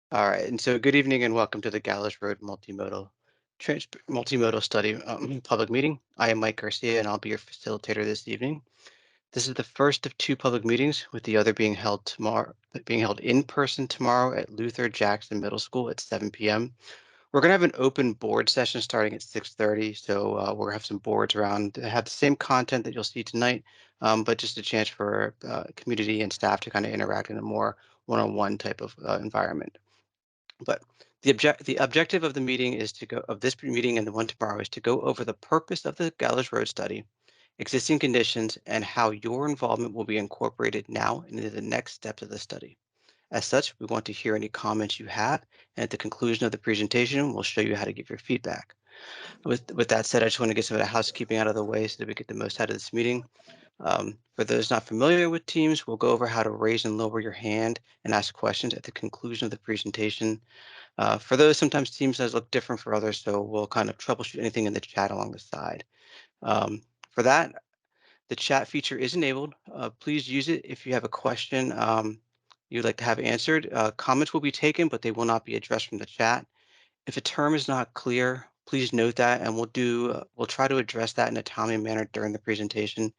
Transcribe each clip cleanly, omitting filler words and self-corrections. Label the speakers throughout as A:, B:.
A: All right, and so good evening and welcome to the Gallows Road Multimodal Study public meeting. I am Mike Garcia and I'll be your facilitator this evening. This is the first of two public meetings, with the other being held in person tomorrow at Luther Jackson Middle School at 7 p.m. We're going to have an open board session starting at 6:30, so we're going to have some boards around that have the same content that you'll see tonight, but just a chance for community and staff to kind of interact in a more one-on-one type of environment. But the objective of the meeting is to go of this meeting and the one tomorrow is to go over the purpose of the Gallows Road study, existing conditions, and how your involvement will be incorporated now into the next steps of the study. As such, we want to hear any comments you have, and at the conclusion of the presentation, we'll show you how to give your feedback. With that said, I just want to get some of the housekeeping out of the way so that we get the most out of this meeting. For those not familiar with Teams, we'll go over how to raise and lower your hand and ask questions at the conclusion of the presentation. For those, sometimes Teams does look different for others, so we'll kind of troubleshoot anything in the chat along the side. For that, the chat feature is enabled. Please use it if you have a question you'd like to have answered. Comments will be taken, but they will not be addressed from the chat. If a term is not clear, please note that, and we'll try to address that in a timely manner during the presentation.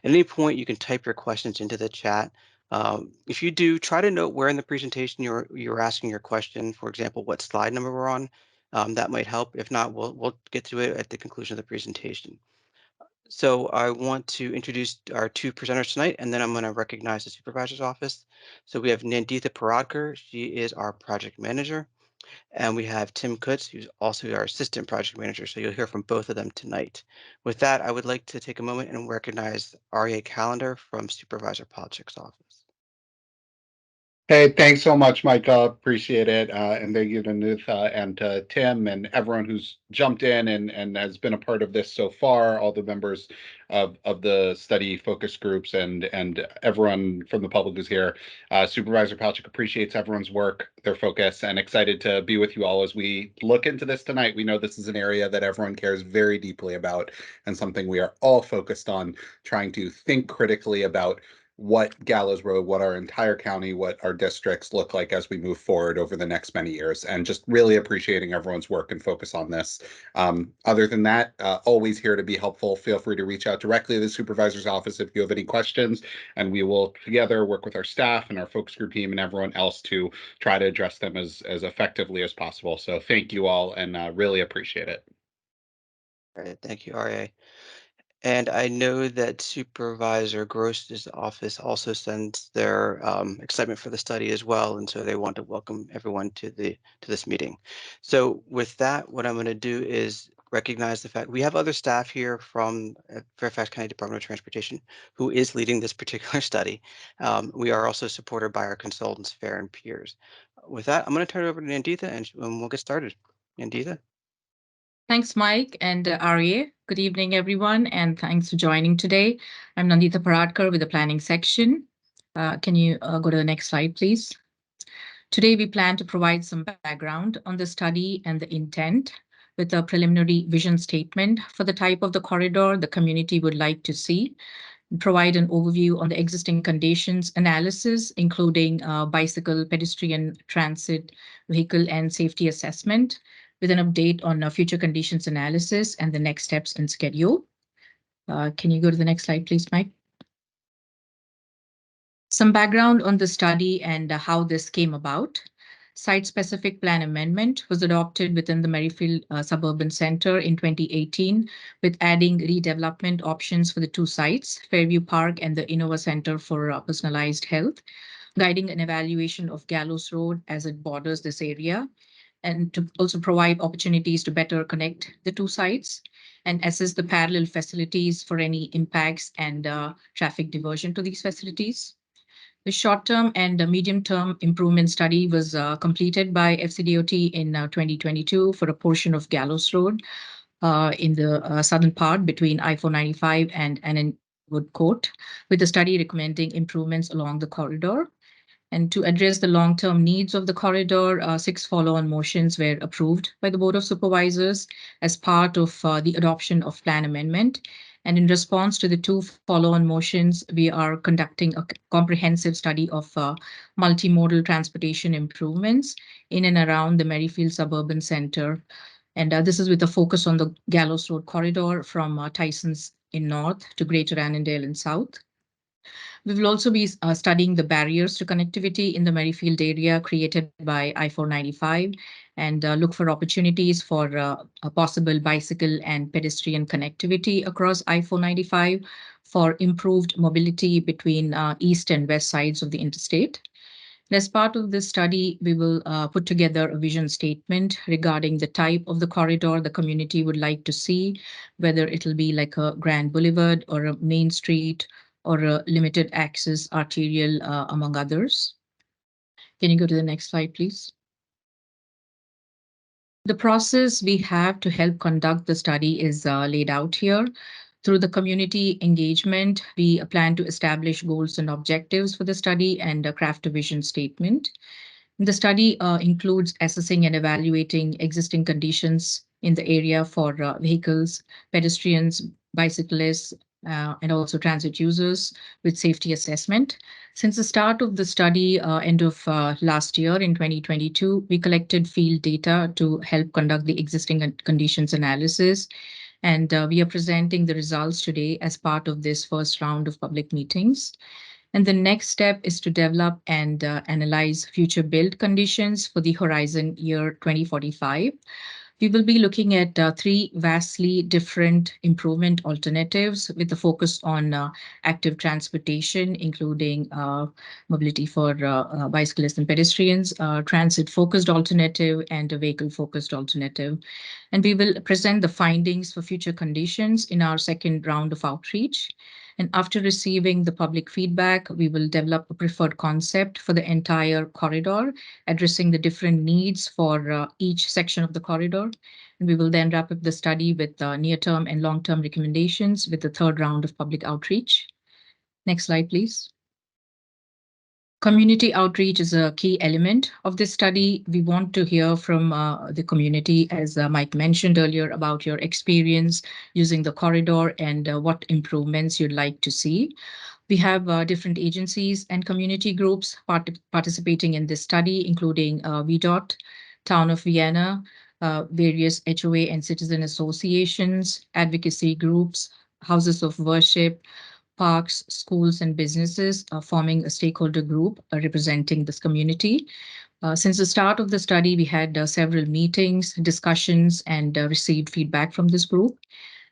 A: At any point, you can type your questions into the chat. If you do, try to note where in the presentation you're asking your question. For example, what slide number we're on. That might help. If not, we'll get to it at the conclusion of the presentation. So I want to introduce our two presenters tonight, and then I'm going to recognize the supervisor's office. So we have Nanditha Paradkar. She is our project manager. And we have Tim Kutz, who's also our assistant project manager. So you'll hear from both of them tonight. With that, I would like to take a moment and recognize Arya Calendar from Supervisor Polchik's office.
B: Hey, thanks so much, Micah. Appreciate it. And thank you to Nutha and to Tim and everyone who's jumped in and has been a part of this so far, all the members of the study focus groups and everyone from the public who's here. Supervisor Palchik appreciates everyone's work, their focus, and excited to be with you all as we look into this tonight. We know this is an area that everyone cares very deeply about and something we are all focused on trying to think critically about what Gallows Road, what our entire county, what our districts look like as we move forward over the next many years, and just really appreciating everyone's work and focus on this. Other than that, always here to be helpful. Feel free to reach out directly to the supervisor's office if you have any questions, and we will together work with our staff and our focus group team and everyone else to try to address them as effectively as possible. So thank you all, and really appreciate it.
A: All right, thank you, Arya. And I know that Supervisor Gross's office also sends their excitement for the study as well, and so they want to welcome everyone to this meeting. So with that, what I'm going to do is recognize the fact we have other staff here from Fairfax County Department of Transportation who is leading this particular study. We are also supported by our consultants, Fair and Peers. With that, I'm going to turn it over to Nanditha, and we'll get started. Nanditha.
C: Thanks, Mike and Arya. Good evening, everyone, and thanks for joining today. I'm Nanditha Paradkar with the planning section. Can you go to the next slide, please? Today, we plan to provide some background on the study and the intent with a preliminary vision statement for the type of the corridor the community would like to see, provide an overview on the existing conditions analysis, including bicycle, pedestrian, transit, vehicle, and safety assessment, with an update on future conditions analysis and the next steps and schedule. Can you go to the next slide, please, Mike? Some background on the study and how this came about. Site-specific plan amendment was adopted within the Merrifield Suburban Center in 2018, with adding redevelopment options for the two sites, Fairview Park and the Innova Center for Personalized Health, guiding an evaluation of Gallows Road as it borders this area, and to also provide opportunities to better connect the two sites and assess the parallel facilities for any impacts and traffic diversion to these facilities. The short-term and medium-term improvement study was completed by FCDOT in 2022 for a portion of Gallows Road in the southern part between I-495 and Annenwood Court, with the study recommending improvements along the corridor. And to address the long-term needs of the corridor, 6 follow-on motions were approved by the Board of Supervisors as part of the adoption of plan amendment. And in response to the two follow-on motions, we are conducting a comprehensive study of multimodal transportation improvements in and around the Merrifield Suburban Center. And this is with a focus on the Gallows Road corridor from Tysons in north to Greater Annandale in south. We will also be studying the barriers to connectivity in the Merrifield area created by I-495 and look for opportunities for a possible bicycle and pedestrian connectivity across I-495 for improved mobility between east and west sides of the interstate. And as part of this study, we will put together a vision statement regarding the type of the corridor the community would like to see, whether it'll be like a grand boulevard or a main street or a limited access arterial, among others. Can you go to the next slide, please? The process we have to help conduct the study is laid out here. Through the community engagement, we plan to establish goals and objectives for the study and craft a vision statement. The study includes assessing and evaluating existing conditions in the area for vehicles, pedestrians, bicyclists, and also transit users with safety assessment. Since the start of the study, end of last year in 2022, we collected field data to help conduct the existing conditions analysis. And we are presenting the results today as part of this first round of public meetings. And the next step is to develop and analyze future build conditions for the horizon year 2045. We will be looking at three vastly different improvement alternatives with the focus on active transportation, including mobility for bicyclists and pedestrians, transit-focused alternative, and a vehicle-focused alternative. And we will present the findings for future conditions in our second round of outreach. And after receiving the public feedback, we will develop a preferred concept for the entire corridor, addressing the different needs for each section of the corridor. And we will then wrap up the study with near-term and long-term recommendations with the third round of public outreach. Next slide, please. Community outreach is a key element of this study. We want to hear from the community, as Mike mentioned earlier, about your experience using the corridor and what improvements you'd like to see. We have different agencies and community groups participating in this study, including VDOT, Town of Vienna, various HOA and citizen associations, advocacy groups, houses of worship, parks, schools, and businesses forming a stakeholder group representing this community. Since the start of the study, we had several meetings, discussions, and received feedback from this group.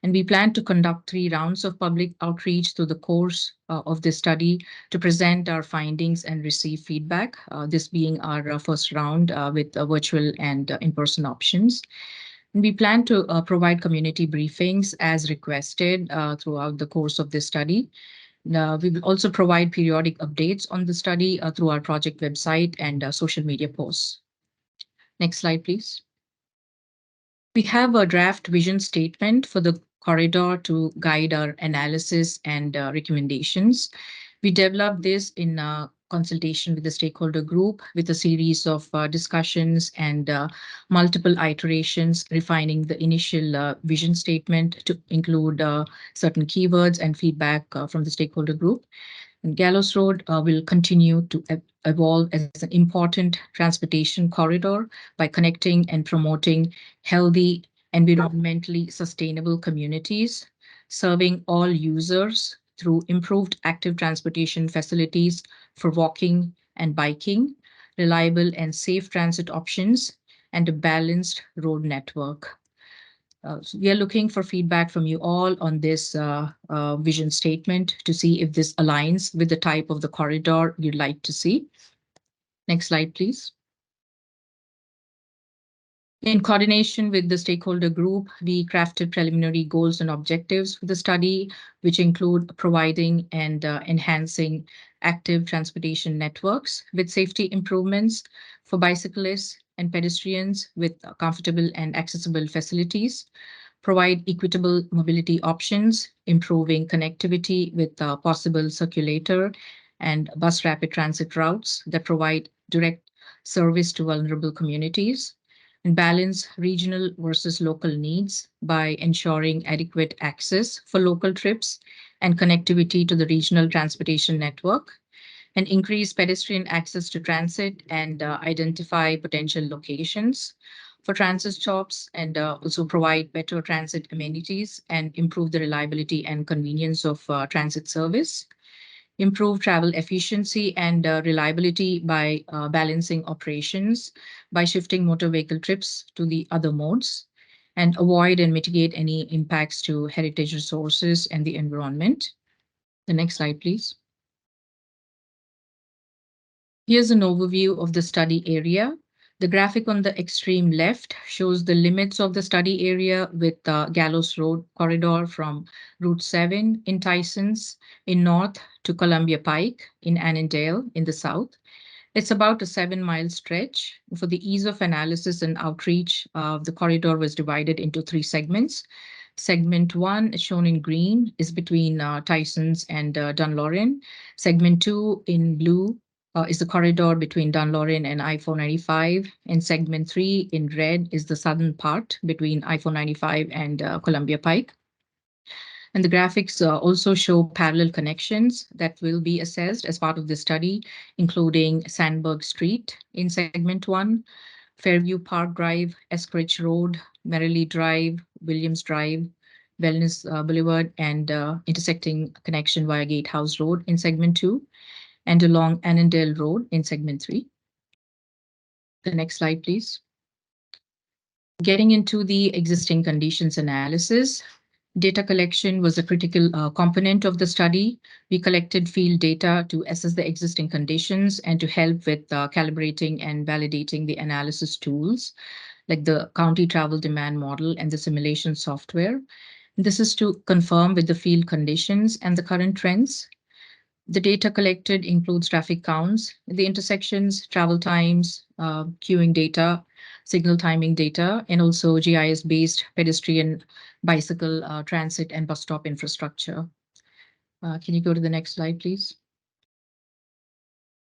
C: And we plan to conduct 3 rounds of public outreach through the course of this study to present our findings and receive feedback, this being our first round with virtual and in-person options. And we plan to provide community briefings as requested throughout the course of this study. We will also provide periodic updates on the study through our project website and social media posts. Next slide, please. We have a draft vision statement for the corridor to guide our analysis and recommendations. We developed this in consultation with the stakeholder group with a series of discussions and multiple iterations, refining the initial vision statement to include certain keywords and feedback from the stakeholder group. And Gallows Road will continue to evolve as an important transportation corridor by connecting and promoting healthy, environmentally sustainable communities, serving all users through improved active transportation facilities for walking and biking, reliable and safe transit options, and a balanced road network. So we are looking for feedback from you all on this vision statement to see if this aligns with the type of the corridor you'd like to see. Next slide, please. In coordination with the stakeholder group, we crafted preliminary goals and objectives for the study, which include providing and enhancing active transportation networks with safety improvements for bicyclists and pedestrians with comfortable and accessible facilities, provide equitable mobility options, improving connectivity with possible circulator and bus rapid transit routes that provide direct service to vulnerable communities, and balance regional versus local needs by ensuring adequate access for local trips and connectivity to the regional transportation network, and increase pedestrian access to transit and identify potential locations for transit stops, and also provide better transit amenities and improve the reliability and convenience of transit service, improve travel efficiency and reliability by balancing operations, by shifting motor vehicle trips to the other modes, and avoid and mitigate any impacts to heritage resources and the environment. The next slide, please. Here's an overview of the study area. The graphic on the extreme left shows the limits of the study area with the Gallows Road corridor from Route 7 in Tysons in north to Columbia Pike in Annandale in the south. It's about a 7-mile stretch. For the ease of analysis and outreach, the corridor was divided into 3 segments. Segment 1, shown in green, is between Tysons and Dunlorren. Segment 2, in blue, is the corridor between Dunlorren and I-495. And segment 3, in red, is the southern part between I-495 and Columbia Pike. And the graphics also show parallel connections that will be assessed as part of the study, including Sandburg Street in segment 1, Fairview Park Drive, Eskridge Road, Merrily Drive, Williams Drive, Wellness Boulevard, and intersecting connection via Gatehouse Road in segment 2, and along Annandale Road in segment 3. The next slide, please. Getting into the existing conditions analysis, data collection was a critical component of the study. We collected field data to assess the existing conditions and to help with calibrating and validating the analysis tools, like the county travel demand model and the simulation software. This is to confirm with the field conditions and the current trends. The data collected includes traffic counts, the intersections, travel times, queuing data, signal timing data, and also GIS-based pedestrian, bicycle, transit, and bus stop infrastructure. Can you go to the next slide, please?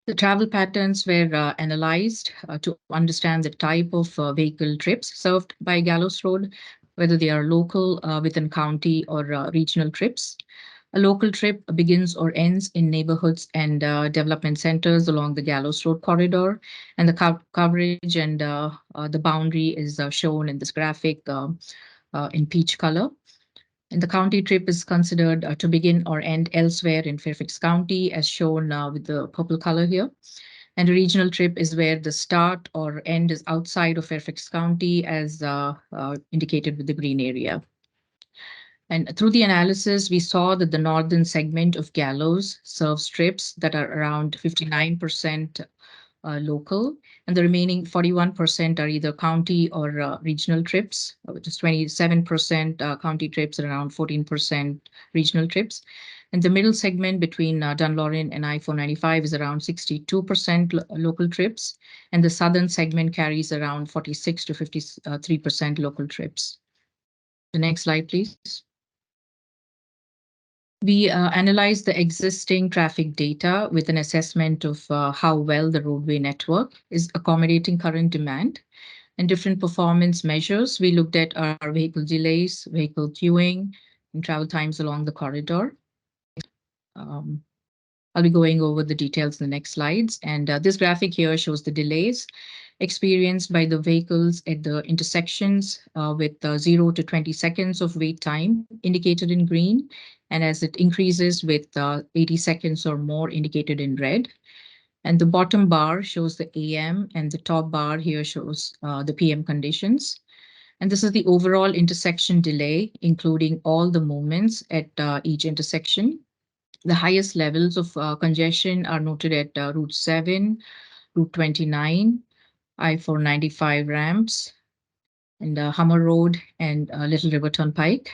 C: The travel patterns were analyzed to understand the type of vehicle trips served by Gallows Road, whether they are local, within county, or regional trips. A local trip begins or ends in neighborhoods and development centers along the Gallows Road corridor, and the coverage and the boundary is shown in this graphic in peach color. And the county trip is considered to begin or end elsewhere in Fairfax County, as shown with the purple color here. And a regional trip is where the start or end is outside of Fairfax County, as indicated with the green area. And through the analysis, we saw that the northern segment of Gallows serves trips that are around 59% local, and the remaining 41% are either county or regional trips, which is 27% county trips and around 14% regional trips. And the middle segment between Dunlorren and I-495 is around 62% local trips, and the southern segment carries around 46 to 53% local trips. The next slide, please. We analyzed the existing traffic data with an assessment of how well the roadway network is accommodating current demand and different performance measures. We looked at our vehicle delays, vehicle queuing, and travel times along the corridor. I'll be going over the details in the next slides. And this graphic here shows the delays experienced by the vehicles at the intersections with 0 to 20 seconds of wait time indicated in green, and as it increases with 80 seconds or more indicated in red. And the bottom bar shows the AM, and the top bar here shows the PM conditions. And this is the overall intersection delay, including all the movements at each intersection. The highest levels of congestion are noted at Route 7, Route 29, I-495 ramps, and Hummer Road and Little River Turnpike.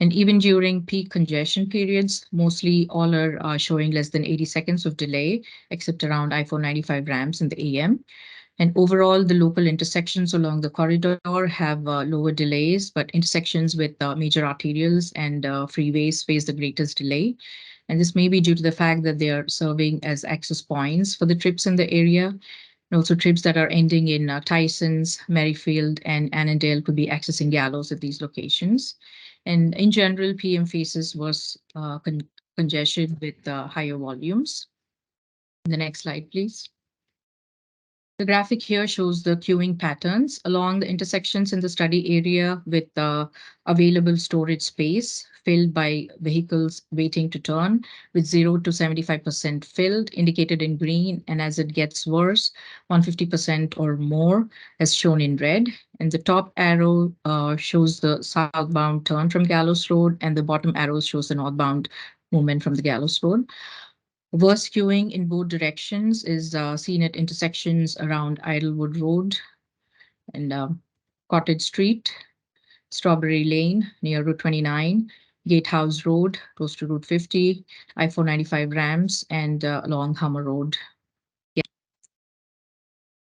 C: And even during peak congestion periods, mostly all are showing less than 80 seconds of delay, except around I-495 ramps in the AM. And overall, the local intersections along the corridor have lower delays, but intersections with major arterials and freeways face the greatest delay. And this may be due to the fact that they are serving as access points for the trips in the area. And also trips that are ending in Tysons, Merrifield, and Annandale could be accessing Gallows at these locations. And in general, PM faces was congestion with higher volumes. The next slide, please. The graphic here shows the queuing patterns along the intersections in the study area with the available storage space filled by vehicles waiting to turn with 0 to 75% filled, indicated in green. And as it gets worse, 150% or more, as shown in red. And the top arrow shows the southbound turn from Gallows Road, and the bottom arrow shows the northbound movement from the Gallows Road. Worst queuing in both directions is seen at intersections around Idlewood Road and Cottage Street, Strawberry Lane near Route 29, Gatehouse Road, close to Route 50, I-495 ramps, and along Hummer Road. Yeah.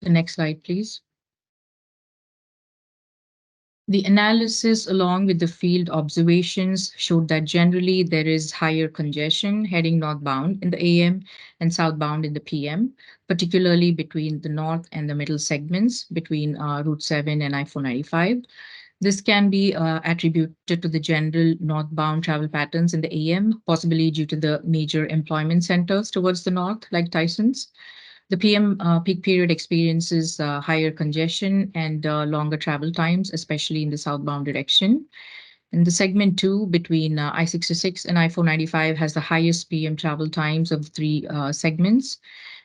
C: The next slide, please. The analysis along with the field observations showed that generally there is higher congestion heading northbound in the AM and southbound in the PM, particularly between the north and the middle segments between Route 7 and I-495. This can be attributed to the general northbound travel patterns in the AM, possibly due to the major employment centers towards the north, like Tyson's. The PM peak period experiences higher congestion and longer travel times, especially in the southbound direction. And the segment 2 between I-66 and I-495 has the highest PM travel times of the three segments.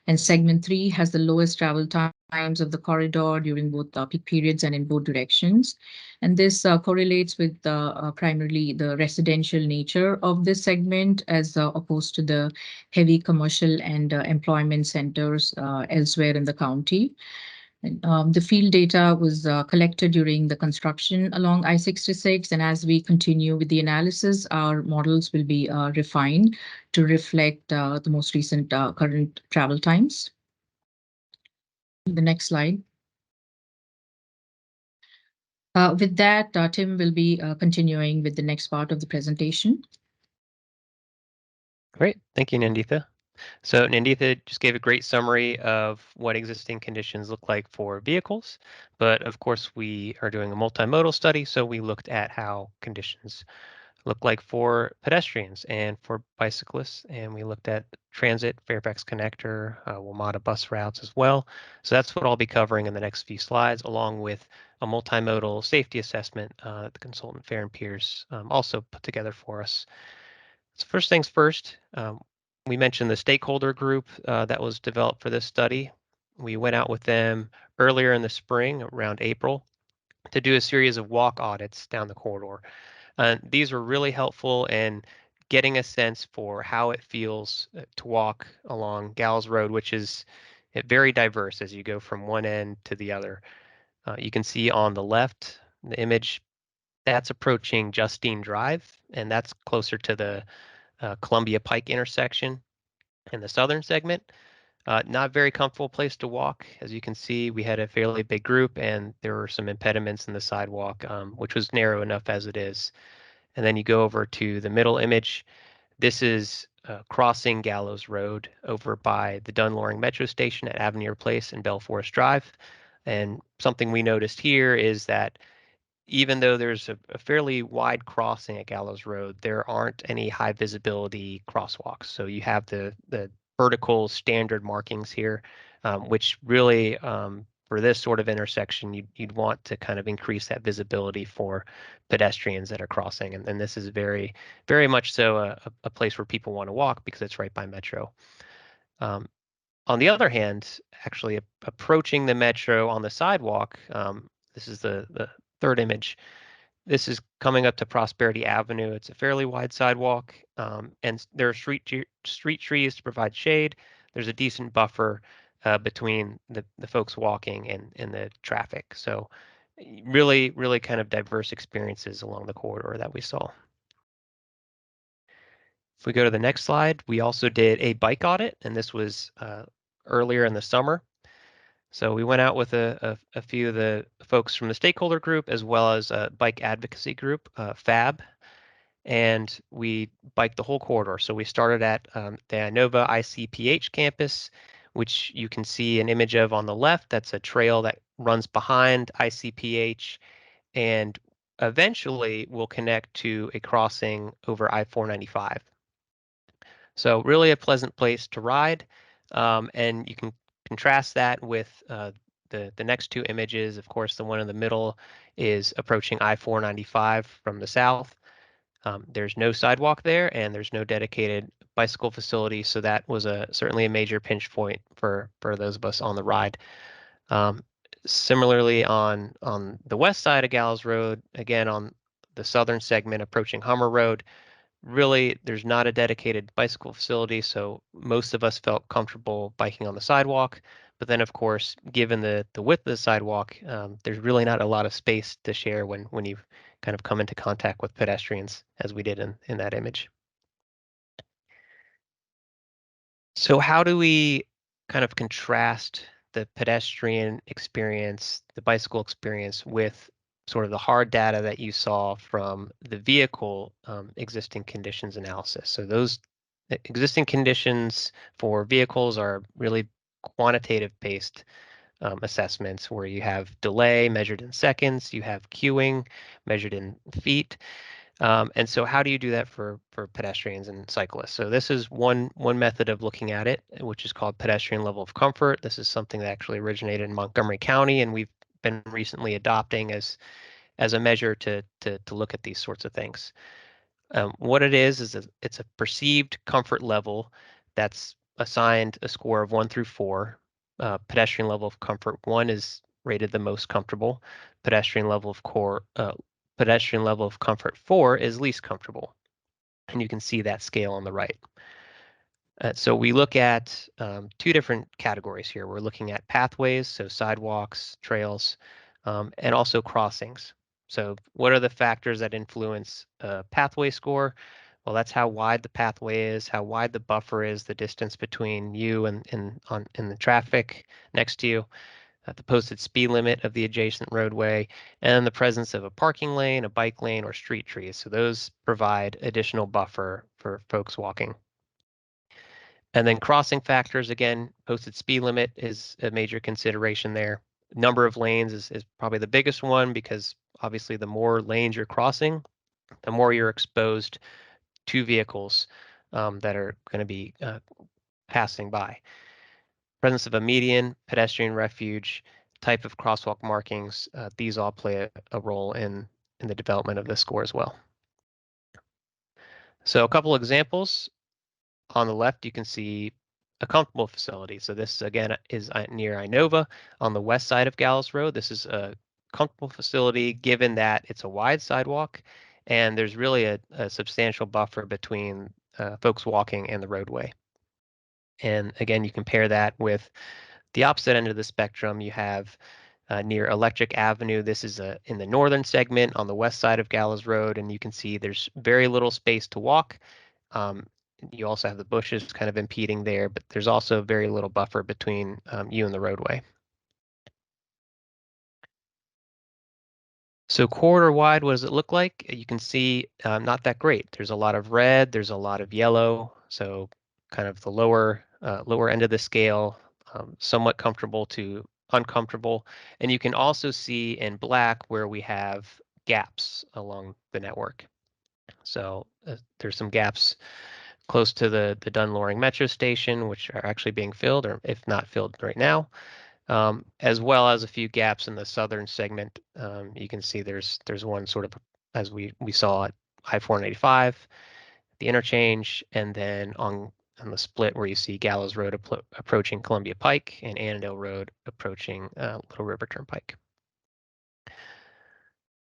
C: And segment 3 has the lowest travel times of the corridor during both peak periods and in both directions. And this correlates with primarily the residential nature of this segment as opposed to the heavy commercial and employment centers elsewhere in the county. And, the field data was collected during the construction along I-66, and as we continue with the analysis, our models will be refined to reflect the most recent current travel times. The next slide. With that, Tim will be continuing with the next part of the presentation.
D: Great. Thank you, Nanditha. So Nanditha just gave a great summary of what existing conditions look like for vehicles, but of course we are doing a multimodal study, so we looked at how conditions look like for pedestrians and for bicyclists, and we looked at transit, Fairfax Connector, WMATA bus routes as well. So that's what I'll be covering in the next few slides, along with a multimodal safety assessment the consultant Fair and Peers also put together for us. So first things first, we mentioned the stakeholder group that was developed for this study. We went out with them earlier in the spring, around April, to do a series of walk audits down the corridor. These were really helpful in getting a sense for how it feels to walk along Gallows Road, which is very diverse as you go from one end to the other. You can see on the left, the image, that's approaching Justine Drive, and that's closer to the Columbia Pike intersection in the southern segment. Not very comfortable place to walk. As you can see, we had a fairly big group and there were some impediments in the sidewalk, which was narrow enough as it is. And then you go over to the middle image. This is crossing Gallows Road over by the Dunloring Metro Station at Avenir Place and Bell Forest Drive. And something we noticed here is that even though there's a fairly wide crossing at Gallows Road, there aren't any high visibility crosswalks. So you have the vertical standard markings here, which really for this sort of intersection, you'd want to kind of increase that visibility for pedestrians that are crossing. And this is very, very much so a place where people want to walk because it's right by Metro. On the other hand, actually approaching the Metro on the sidewalk, this is the third image. This is coming up to Prosperity Avenue. It's a fairly wide sidewalk, and there are street trees to provide shade. There's a decent buffer between the folks walking and the traffic. So really, really kind of diverse experiences along the corridor that we saw. If we go to the next slide, we also did a bike audit, and this was earlier in the summer. So we went out with a few of the folks from the stakeholder group as well as a bike advocacy group, FAB, and we biked the whole corridor. So we started at the Inova ICPH campus. which you can see an image of on the left. That's a trail that runs behind ICPH and eventually will connect to a crossing over I-495. So really a pleasant place to ride. And you can contrast that with the next two images. Of course, the one in the middle is approaching I-495 from the south. There's no sidewalk there, and there's no dedicated bicycle facility, so that was certainly a major pinch point for those of us on the ride. Similarly, on the west side of Gallows Road, again on the southern segment approaching Hummer Road, really there's not a dedicated bicycle facility, so most of us felt comfortable biking on the sidewalk. But then, of course, given the width of the sidewalk, there's really not a lot of space to share when you kind of come into contact with pedestrians, as we did in that image. So how do we kind of contrast the pedestrian experience, the bicycle experience, with sort of the hard data that you saw from the vehicle existing conditions analysis? So those existing conditions for vehicles are really quantitative based assessments where you have delay measured in seconds, you have queuing measured in feet. And so how do you do that for pedestrians and cyclists? So this is one method of looking at it, which is called pedestrian level of comfort. This is something that actually originated in Montgomery County, and we've been recently adopting as a measure to look at these sorts of things. What it is it's a perceived comfort level that's assigned a score of 1 through 4. Pedestrian level of comfort 1 is rated the most comfortable. Pedestrian level of comfort 4 is least comfortable, and you can see that scale on the right. So we look at two different categories here. We're looking at pathways, so sidewalks, trails, and also crossings. So what are the factors that influence a pathway score? Well, that's how wide the pathway is, how wide the buffer is, the distance between you and the traffic next to you, the posted speed limit of the adjacent roadway, and the presence of a parking lane, a bike lane, or street trees. So those provide additional buffer for folks walking. And then crossing factors, again, posted speed limit is a major consideration there. Number of lanes is probably the biggest one because obviously the more lanes you're crossing, the more you're exposed to vehicles that are going to be passing by. Presence of a median, pedestrian refuge, type of crosswalk markings, these all play a role in the development of this score as well. So a couple examples. On the left, you can see a comfortable facility. So this, again, is near Inova on the west side of Gallows Road. This is a comfortable facility given that it's a wide sidewalk and there's really a substantial buffer between folks walking and the roadway. And again, you compare that with the opposite end of the spectrum. You have near Electric Avenue. This is in the northern segment on the west side of Gallows Road, and you can see there's very little space to walk. You also have the bushes kind of impeding there, but there's also very little buffer between you and the roadway. So corridor wide, what does it look like? You can see not that great. There's a lot of red, there's a lot of yellow, so kind of the lower end of the scale, somewhat comfortable to uncomfortable. And you can also see in black where we have gaps along the network. So there's some gaps close to the Dunn-Loring Metro Station, which are actually being filled, or if not filled right now, as well as a few gaps in the southern segment. You can see there's one sort of, as we saw at I-485, the interchange, and then on the split where you see Gallows Road approaching Columbia Pike and Annandale Road approaching Little River Turnpike.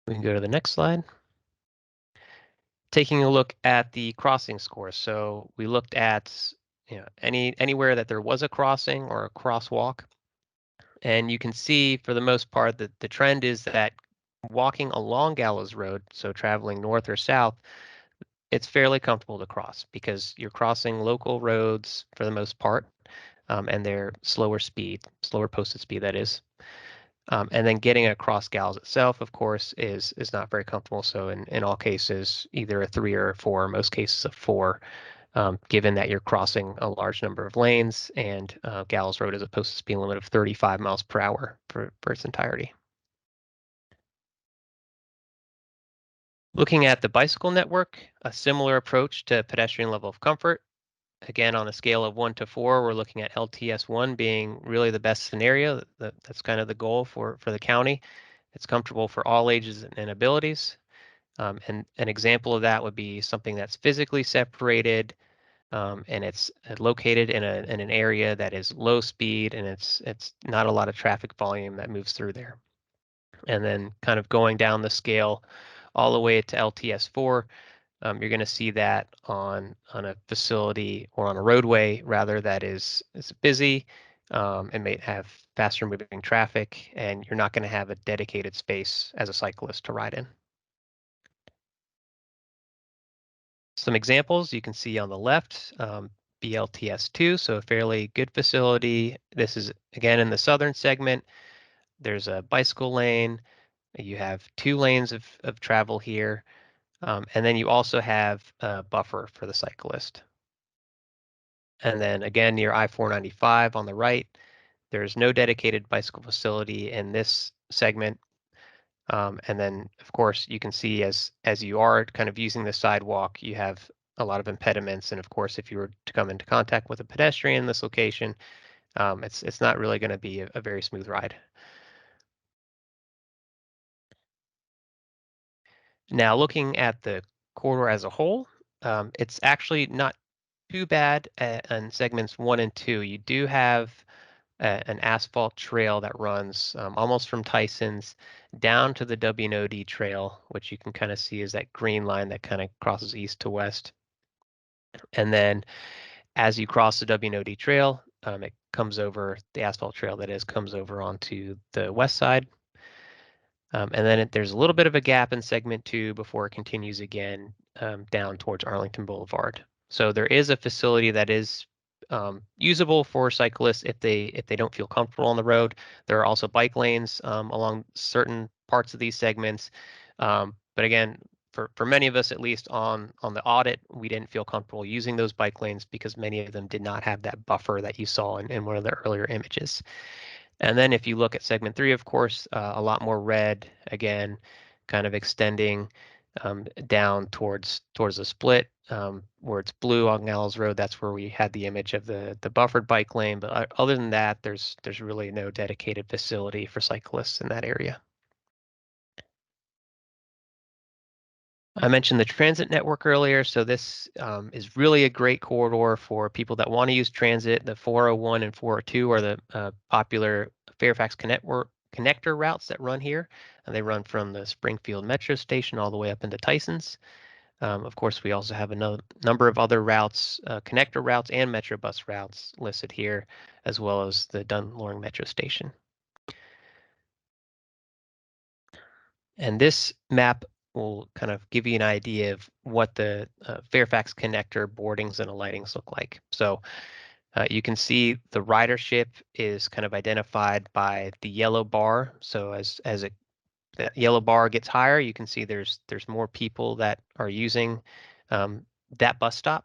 D: We can go to the next slide. Taking a look at the crossing score. So we looked at anywhere that there was a crossing or a crosswalk. And you can see for the most part that the trend is that walking along Gallows Road, so traveling north or south, it's fairly comfortable to cross because you're crossing local roads for the most part, and they're slower posted speed, that is. And then getting across Gallows itself, of course, is not very comfortable. So in all cases, either a 3 or a 4, most cases a 4 given that you're crossing a large number of lanes, and Gallows Road is a posted speed limit of 35 miles per hour for its entirety. Looking at the bicycle network, a similar approach to pedestrian level of comfort. Again, on a scale of 1 to 4, we're looking at LTS1 being really the best scenario. That's kind of the goal for the county. It's comfortable for all ages and abilities. And an example of that would be something that's physically separated, and it's located in an area that is low speed, and it's not a lot of traffic volume that moves through there. And then kind of going down the scale all the way to LTS4, you're going to see that on a facility or on a roadway rather that is busy, and may have faster moving traffic, and you're not going to have a dedicated space as a cyclist to ride in. Some examples you can see on the left, BLTS2, so a fairly good facility. This is again in the southern segment. There's a bicycle lane. You have 2 lanes of travel here. And then you also have a buffer for the cyclist. And then again, near I-495 on the right, there's no dedicated bicycle facility in this segment. And then, of course, you can see as you are kind of using the sidewalk, you have a lot of impediments. And of course, if you were to come into contact with a pedestrian in this location, it's not really going to be a very smooth ride. Now, looking at the corridor as a whole, it's actually not too bad in segments 1 and 2. You do have an asphalt trail that runs almost from Tyson's down to the W&OD trail, which you can kind of see is that green line that kind of crosses east to west. And then as you cross the W&OD trail, it comes over, the asphalt trail that is, comes over onto the west side. And then there's a little bit of a gap in segment 2 before it continues again down towards Arlington Boulevard. So there is a facility that is usable for cyclists if they don't feel comfortable on the road. There are also bike lanes along certain parts of these segments. But again, for many of us, at least on the audit, we didn't feel comfortable using those bike lanes because many of them did not have that buffer that you saw in one of the earlier images. And then if you look at segment 3, of course, a lot more red, again, kind of extending down towards the split, where it's blue on Gallows Road. That's where we had the image of the buffered bike lane. But other than that, there's really no dedicated facility for cyclists in that area. I mentioned the transit network earlier, so this is really a great corridor for people that want to use transit. The 401 and 402 are the popular Fairfax connector routes that run here, and they run from the Springfield Metro Station all the way up into Tyson's. Of course, we also have a number of other routes, connector routes and Metro bus routes listed here, as well as the Dunn-Loring Metro Station. And this map will kind of give you an idea of what the Fairfax connector boardings and alightings look like. So you can see the ridership is kind of identified by the yellow bar. So as that yellow bar gets higher, you can see there's more people that are using that bus stop.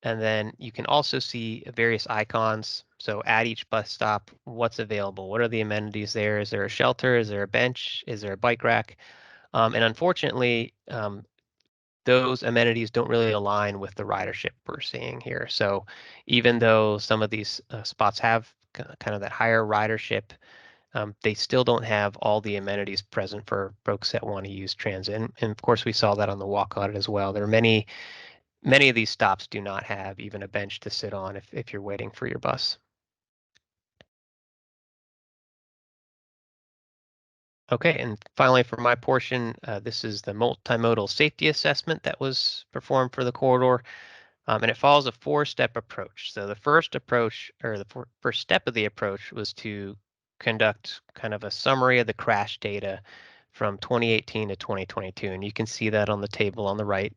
D: And then you can also see various icons. So at each bus stop, what's available? What are the amenities there? Is there a shelter? Is there a bench? Is there a bike rack? And unfortunately, those amenities don't really align with the ridership we're seeing here. So even though some of these spots have kind of that higher ridership, they still don't have all the amenities present for folks that want to use transit. And of course, we saw that on the walk audit as well. There are many of these stops do not have even a bench to sit on if you're waiting for your bus. Okay, and finally for my portion, this is the multimodal safety assessment that was performed for the corridor, and it follows a 4-step approach. So the first approach, or the first step of the approach, was to conduct kind of a summary of the crash data from 2018 to 2022, and you can see that on the table on the right.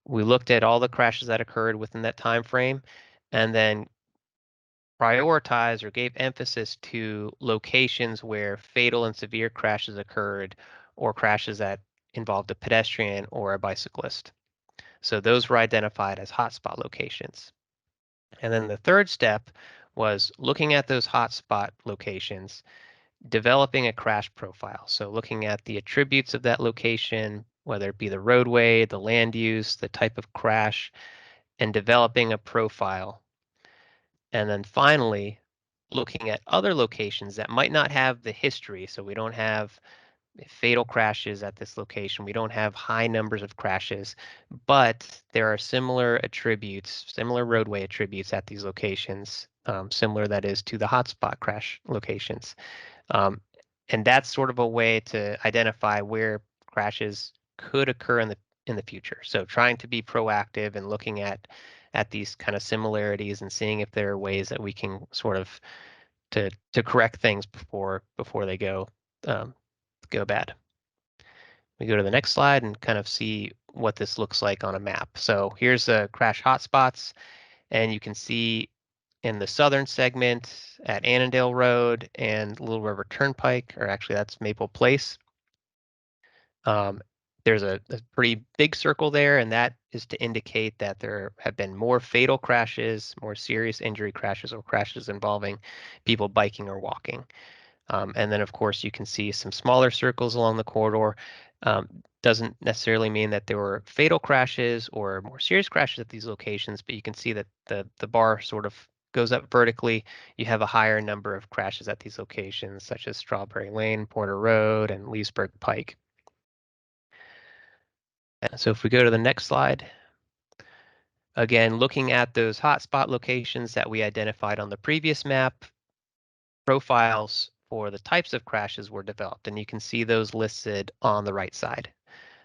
D: We looked at all the crashes that occurred within that time frame, and then prioritize or gave emphasis to locations where fatal and severe crashes occurred or crashes that involved a pedestrian or a bicyclist. So those were identified as hotspot locations. And then the third step was looking at those hotspot locations, developing a crash profile. So looking at the attributes of that location, whether it be the roadway, the land use, the type of crash, and developing a profile. And then finally, looking at other locations that might not have the history. So we don't have fatal crashes at this location. We don't have high numbers of crashes, but there are similar attributes, similar roadway attributes at these locations, similar that is to the hotspot crash locations. And that's sort of a way to identify where crashes could occur in the future. So trying to be proactive and looking at these kind of similarities and seeing if there are ways that we can sort of to correct things before they go bad. We go to the next slide and kind of see what this looks like on a map. So here's the crash hotspots, and you can see in the southern segment at Annandale Road and Little River Turnpike, or actually that's Maple Place. There's a pretty big circle there, and that is to indicate that there have been more fatal crashes, more serious injury crashes, or crashes involving people biking or walking. And then, of course, you can see some smaller circles along the corridor. Doesn't necessarily mean that there were fatal crashes or more serious crashes at these locations, but you can see that the bar sort of goes up vertically. You have a higher number of crashes at these locations, such as Strawberry Lane, Porter Road, and Leesburg Pike. So if we go to the next slide, again, looking at those hotspot locations that we identified on the previous map, profiles for the types of crashes were developed, and you can see those listed on the right side.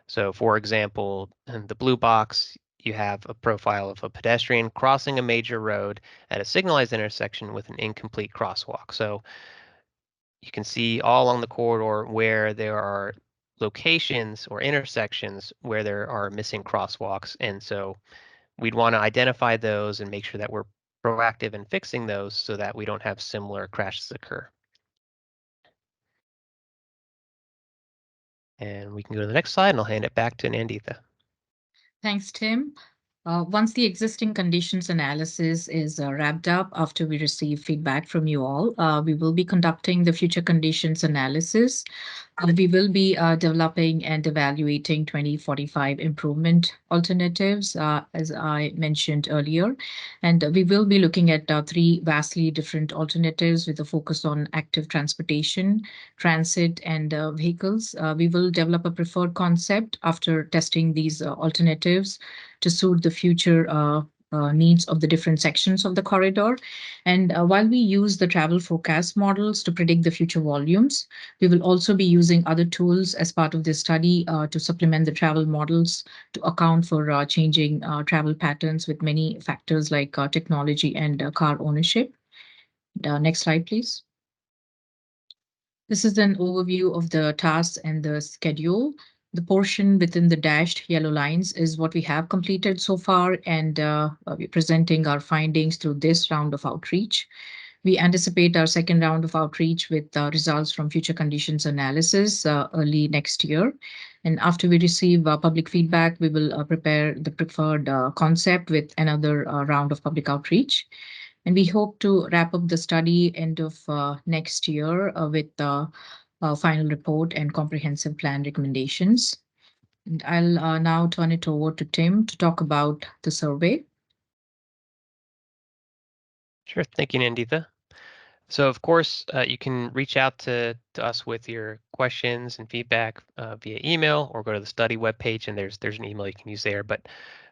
D: So for example, in the blue box, you have a profile of a pedestrian crossing a major road at a signalized intersection with an incomplete crosswalk. So you can see all along the corridor where there are locations or intersections where there are missing crosswalks. And so we'd want to identify those and make sure that we're proactive in fixing those so that we don't have similar crashes occur. And we can go to the next slide and I'll hand it back to Nanditha.
C: Thanks, Tim. Once the existing conditions analysis is wrapped up after we receive feedback from you all, we will be conducting the future conditions analysis. We will be developing and evaluating 2045 improvement alternatives, as I mentioned earlier. And we will be looking at three vastly different alternatives with a focus on active transportation, transit, and vehicles. We will develop a preferred concept after testing these alternatives to suit the future needs of the different sections of the corridor. And while we use the travel forecast models to predict the future volumes, we will also be using other tools as part of this study to supplement the travel models to account for changing travel patterns with many factors like technology and car ownership. Next slide, please. This is an overview of the tasks and the schedule. The portion within the dashed yellow lines is what we have completed so far, and we're presenting our findings through this round of outreach. We anticipate our second round of outreach with results from future conditions analysis early next year. And after we receive public feedback, we will prepare the preferred concept with another round of public outreach. And we hope to wrap up the study end of next year with the final report and comprehensive plan recommendations. And I'll now turn it over to Tim to talk about the survey.
D: Sure, thank you, Nanditha. So of course, you can reach out to us with your questions and feedback via email or go to the study webpage and there's an email you can use there. But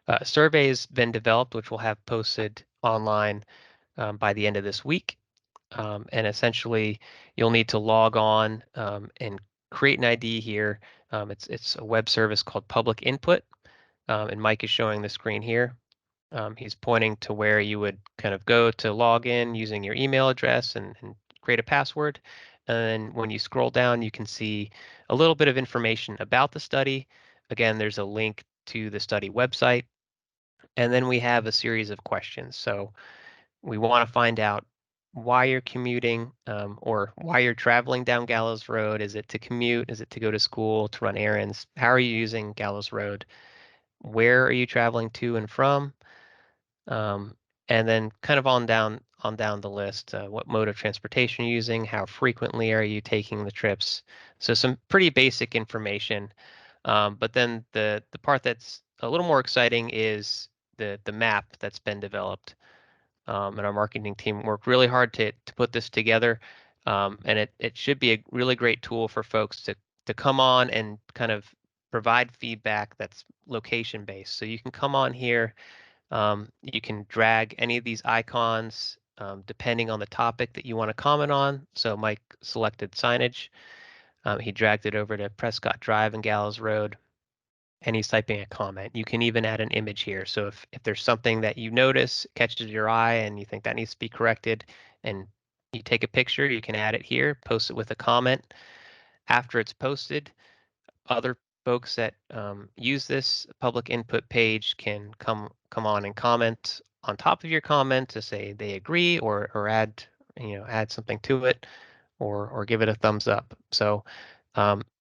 D: a survey has been developed, which we'll have posted online by the end of this week. And essentially, you'll need to log on and create an ID here. It's a web service called Public Input, and Mike is showing the screen here. He's pointing to where you would kind of go to log in using your email address and create a password. And then when you scroll down, you can see a little bit of information about the study. Again, there's a link to the study website. And then we have a series of questions. So we want to find out why you're commuting or why you're traveling down Gallows Road. Is it to commute? Is it to go to school, to run errands? How are you using Gallows Road? where are you traveling to and from, and then kind of on down the list, what mode of transportation you're using, how frequently are you taking the trips. So some pretty basic information. But then the part that's a little more exciting is the map that's been developed. And our marketing team worked really hard to put this together. And it should be a really great tool for folks to come on and kind of provide feedback that's location based. So you can come on here, you can drag any of these icons depending on the topic that you want to comment on. So Mike selected signage. He dragged it over to Prescott Drive and Gallows Road, and he's typing a comment. You can even add an image here. So if there's something that you notice catches your eye and you think that needs to be corrected, and you take a picture, you can add it here, post it with a comment. After it's posted, other folks that use this public input page can come on and comment on top of your comment to say they agree, or add something to it, or give it a thumbs up. So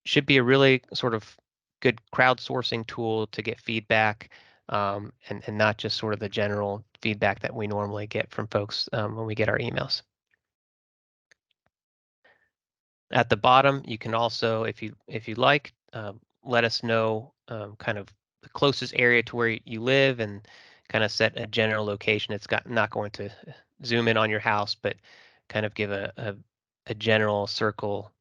D: should be a really sort of good crowdsourcing tool to get feedback, and not just sort of the general feedback that we normally get from folks when we get our emails. At the bottom, you can also, if you like, let us know kind of the closest area to where you live, and kind of set a general location. It's not going to zoom in on your house, but kind of give a general circle,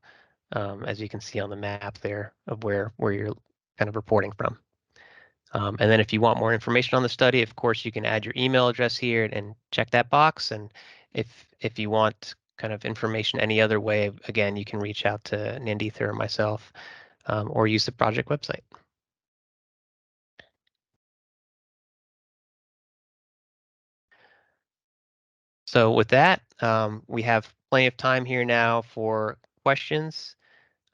D: as you can see on the map there, of where you're kind of reporting from. And then if you want more information on the study, of course, you can add your email address here and check that box. And if you want kind of information any other way, again, you can reach out to Nanditha or myself, or use the project website. So with that, we have plenty of time here now for questions.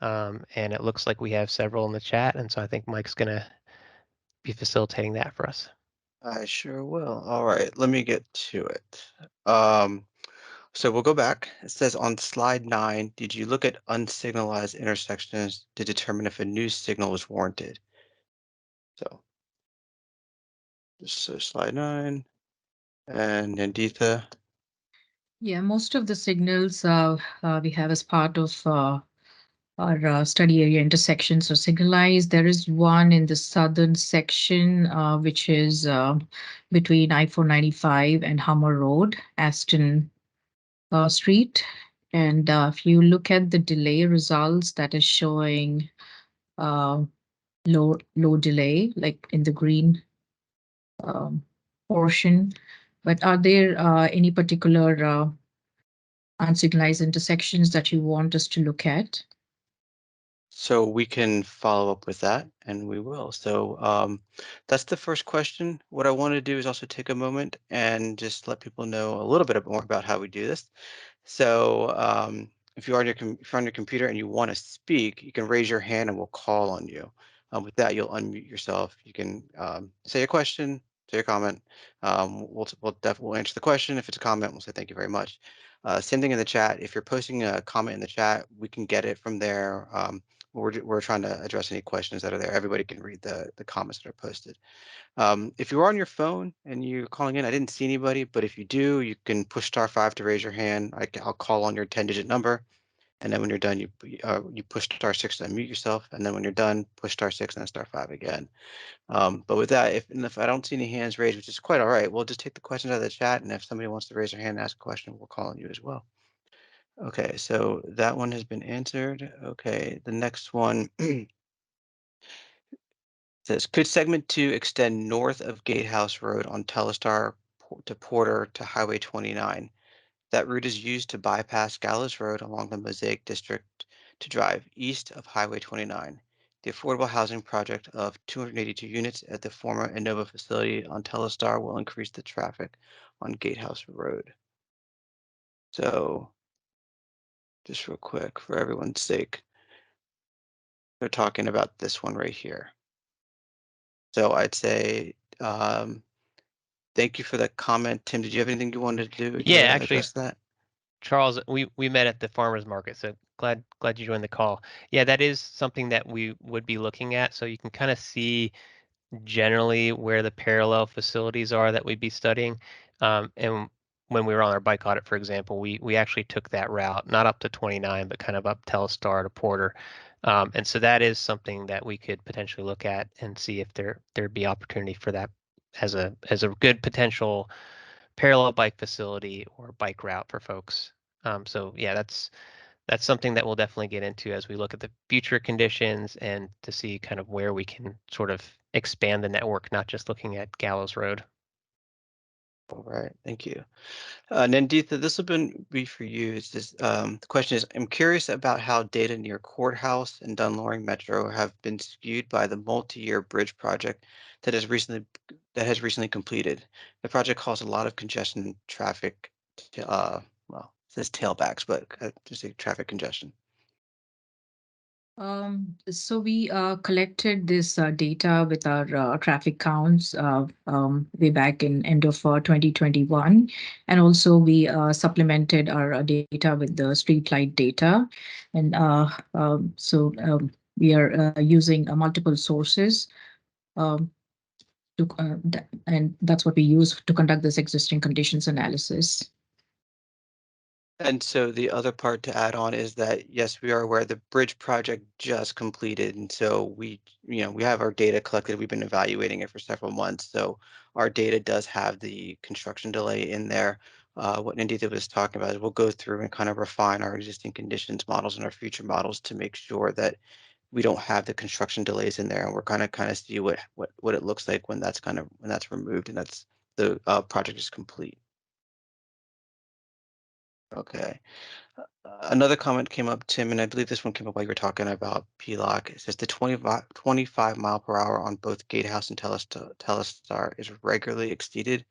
D: And it looks like we have several in the chat. And so I think Mike's going to be facilitating that for us.
A: I sure will. All right, let me get to it. So we'll go back. It says on slide 9, did you look at unsignalized intersections to determine if a new signal was warranted? So, slide 9, and Nanditha.
C: Yeah, most of the signals we have as part of our study area intersections are signalized. There is one in the southern section, which is between I-495 and Hummer Road, Aston Street. And if you look at the delay results, that is showing low delay, like in the green portion. But are there any particular unsignalized intersections that you want us to look at?
A: So we can follow up with that, and we will. So that's the first question. What I want to do is also take a moment and just let people know a little bit more about how we do this. So if you're on your computer and you want to speak, you can raise your hand and we'll call on you. With that, you'll unmute yourself. You can say a question, say a comment. We'll answer the question. If it's a comment, we'll say thank you very much. Same thing in the chat. If you're posting a comment in the chat, we can get it from there. We're trying to address any questions that are there. Everybody can read the comments that are posted. If you're on your phone and you're calling in, I didn't see anybody, but if you do, you can push *5 to raise your hand. I'll call on your 10-digit number, and then when you're done, you push *6 to unmute yourself, and then when you're done, push *6 and then *5 again. But with that, if I don't see any hands raised, which is quite all right, we'll just take the questions out of the chat, and if somebody wants to raise their hand and ask a question, we'll call on you as well. Okay, so that one has been answered. Okay, the next one says, could segment 2 extend north of Gatehouse Road on Telestar to Porter to Highway 29? That route is used to bypass Gallows Road along the Mosaic District to drive east of Highway 29. The affordable housing project of 282 units at the former Innova facility on Telestar will increase the traffic on Gatehouse Road. So just real quick, for everyone's sake, they're talking about this one right here. So I'd say, thank you for that comment. Tim, did you have anything you wanted to do
D: Yeah,
A: to
D: actually,
A: address that?
D: Charles, we met at the farmers market, so glad you joined the call. Yeah, that is something that we would be looking at. So you can kind of see generally where the parallel facilities are that we'd be studying. And when we were on our bike audit, for example, we actually took that route, not up to 29, but kind of up Telstar to Porter. And so that is something that we could potentially look at and see if there'd be opportunity for that as a good potential parallel bike facility or bike route for folks. So yeah, that's something that we'll definitely get into as we look at the future conditions and to see kind of where we can sort of expand the network, not just looking at Gallows Road.
A: All right, thank you. Nanditha, this will be for you. It's just, the question is, I'm curious about how data near Courthouse and Dunloring Metro have been skewed by the multi-year bridge project that has recently completed. The project caused a lot of congestion and traffic, well, it says tailbacks, but just say traffic congestion.
C: So we collected this data with our traffic counts way back in end of 2021, and also we supplemented our data with the streetlight data, and we are using multiple sources. Um, and that's what we use to conduct this existing conditions analysis.
A: And so the other part to add on is that, yes, we are aware the bridge project just completed. And so we have our data collected. We've been evaluating it for several months. So our data does have the construction delay in there. What Nandita was talking about is we'll go through and kind of refine our existing conditions models and our future models to make sure that we don't have the construction delays in there. And we're kind of see what it looks like when that's removed and that's the project is complete. Okay. Another comment came up, Tim, and I believe this one came up while you were talking about PLOC. It says the 25 mile per hour on both Gatehouse and Telestar is regularly exceeded.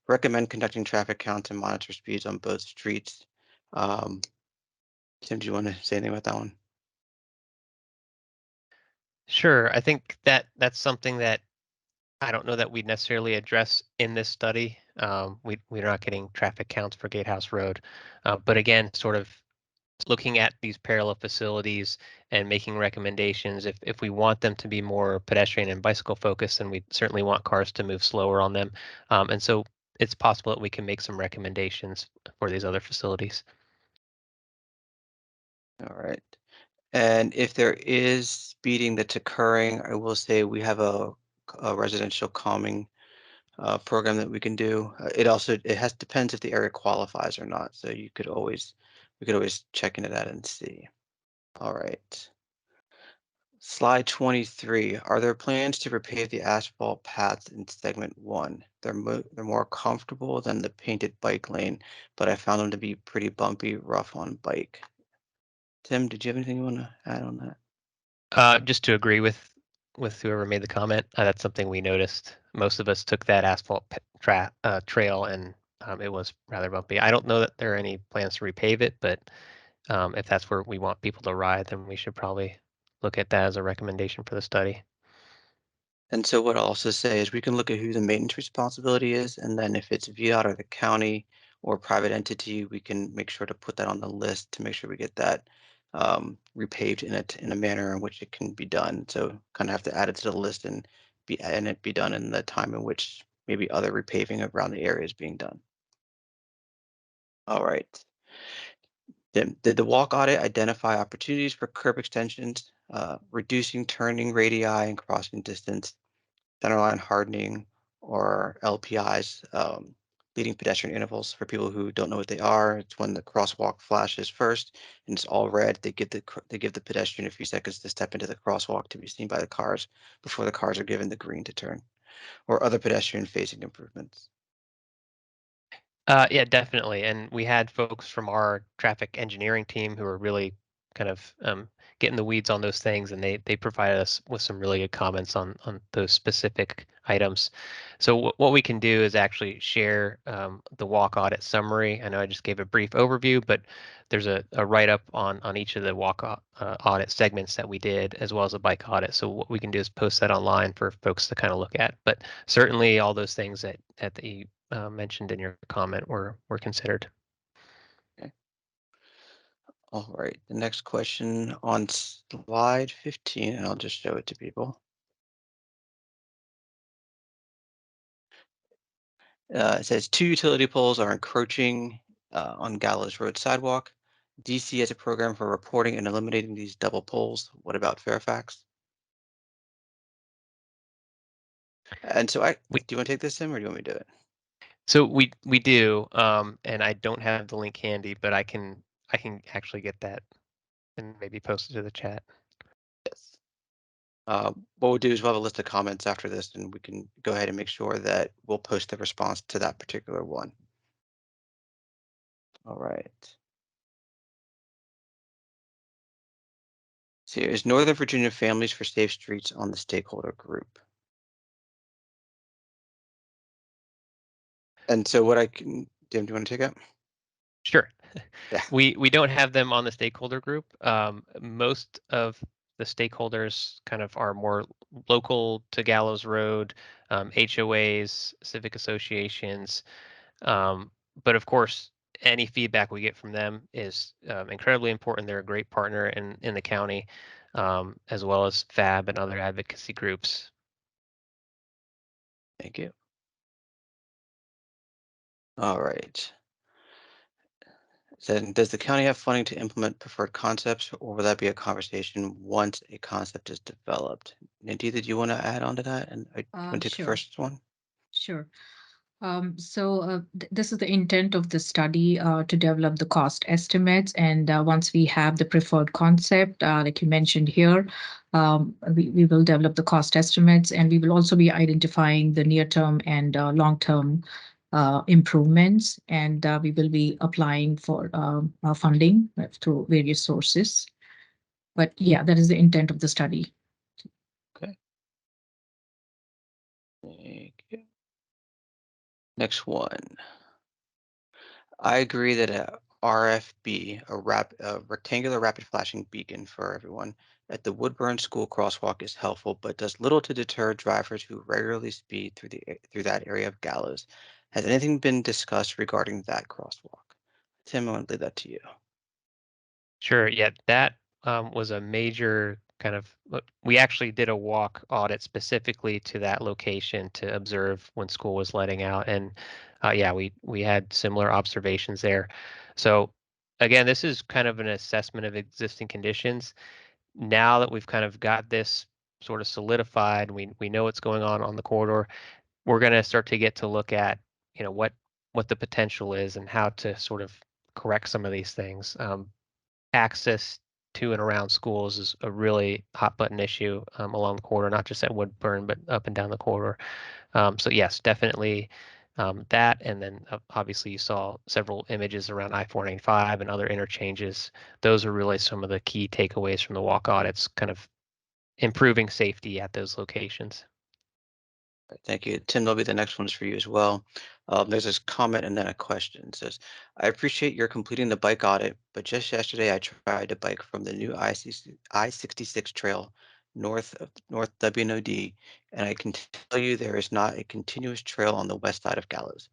A: Recommend conducting traffic counts and monitor speeds on both streets. Um, Tim, do you want to say anything about that one?
D: Sure, I think that's something that I don't know that we'd necessarily address in this study. We're not getting traffic counts for Gatehouse Road, but again, sort of looking at these parallel facilities and making recommendations. If we want them to be more pedestrian and bicycle focused, then we certainly want cars to move slower on them. And so it's possible that we can make some recommendations for these other facilities.
A: All right. And if there is speeding that's occurring, I will say we have a residential calming program that we can do. Depends if the area qualifies or not. So we could always check into that and see. All right. Slide 23. Are there plans to repave the asphalt paths in segment 1? They're more comfortable than the painted bike lane, but I found them to be pretty bumpy, rough on bike. Tim, did you have anything you want to add on that?
D: Just to agree with whoever made the comment, that's something we noticed. Most of us took that asphalt trail, and it was rather bumpy. I don't know that there are any plans to repave it, but if that's where we want people to ride, then we should probably look at that as a recommendation for the study.
A: And so what I'll also say is we can look at who the maintenance responsibility is, and then if it's VDOT or the county or private entity, we can make sure to put that on the list to make sure we get that repaved in a manner in which it can be done. So kind of have to add it to the list and it be done in the time in which maybe other repaving around the area is being done. All right. Then did the walk audit identify opportunities for curb extensions, reducing turning radii and crossing distance, centerline hardening, or LPIs, leading pedestrian intervals? For people who don't know what they are, it's when the crosswalk flashes first and it's all red. They give the pedestrian a few seconds to step into the crosswalk to be seen by the cars before the cars are given the green to turn, or other pedestrian facing improvements.
D: Yeah, definitely. And we had folks from our traffic engineering team who are really kind of getting the weeds on those things, and they provided us with some really good comments on those specific items. So what we can do is actually share the walk audit summary. I know I just gave a brief overview, but there's a write-up on each of the walk audit segments that we did, as well as a bike audit. So what we can do is post that online for folks to kind of look at. But certainly all those things that you mentioned in your comment were considered.
A: Okay. All right. The next question on slide 15, and I'll just show it to people. It says 2 utility poles are encroaching on Gallows Road sidewalk. DC has a program for reporting and eliminating these double poles. What about Fairfax? And so do you want to take this, Tim, or do you want me to do it?
D: So we do, and I don't have the link handy, but I can actually get that and maybe post it to the chat.
A: Yes. What we'll do is we'll have a list of comments after this, and we can go ahead and make sure that we'll post the response to that particular one. All right. So here's Northern Virginia Families for Safe Streets on the stakeholder group. And so what Tim, do you want to take it?
D: Sure.
A: Yeah.
D: We don't have them on the stakeholder group. Most of the stakeholders kind of are more local to Gallows Road, HOAs, civic associations. But of course, any feedback we get from them is incredibly important. They're a great partner in the county, as well as FAB and other advocacy groups.
A: Thank you. All right. Then does the county have funding to implement preferred concepts, or will that be a conversation once a concept is developed? Nandita, do you want to add on to that? And do you want to take the
C: Sure.
A: first one?
C: Sure. This is the intent of the study to develop the cost estimates. And once we have the preferred concept, like you mentioned here, we will develop the cost estimates, and we will also be identifying the near-term and long-term improvements. And we will be applying for funding through various sources. But yeah, that is the intent of the study.
A: Okay. Thank you. Next one. I agree that a RFB, a rectangular rapid flashing beacon for everyone at the Woodburn School crosswalk is helpful, but does little to deter drivers who regularly speed through that area of Gallows. Has anything been discussed regarding that crosswalk? Tim, I want to leave that to you.
D: Sure. Yeah, that was a major kind of. We actually did a walk audit specifically to that location to observe when school was letting out, and yeah, we had similar observations there. So again, this is kind of an assessment of existing conditions. Now that we've kind of got this sort of solidified, we know what's going on the corridor. We're going to start to get to look at what the potential is and how to sort of correct some of these things. Access to and around schools is a really hot button issue along the corridor, not just at Woodburn, but up and down the corridor. So yes, definitely that. And then obviously you saw several images around I-495 and other interchanges. Those are really some of the key takeaways from the walk audits, kind of improving safety at those locations.
A: Thank you. Tim, there'll be the next one is for you as well. There's this comment and then a question. It says, I appreciate your completing the bike audit, but just yesterday I tried to bike from the new I-66 trail north of North WNOD, and I can tell you there is not a continuous trail on the west side of Gallows.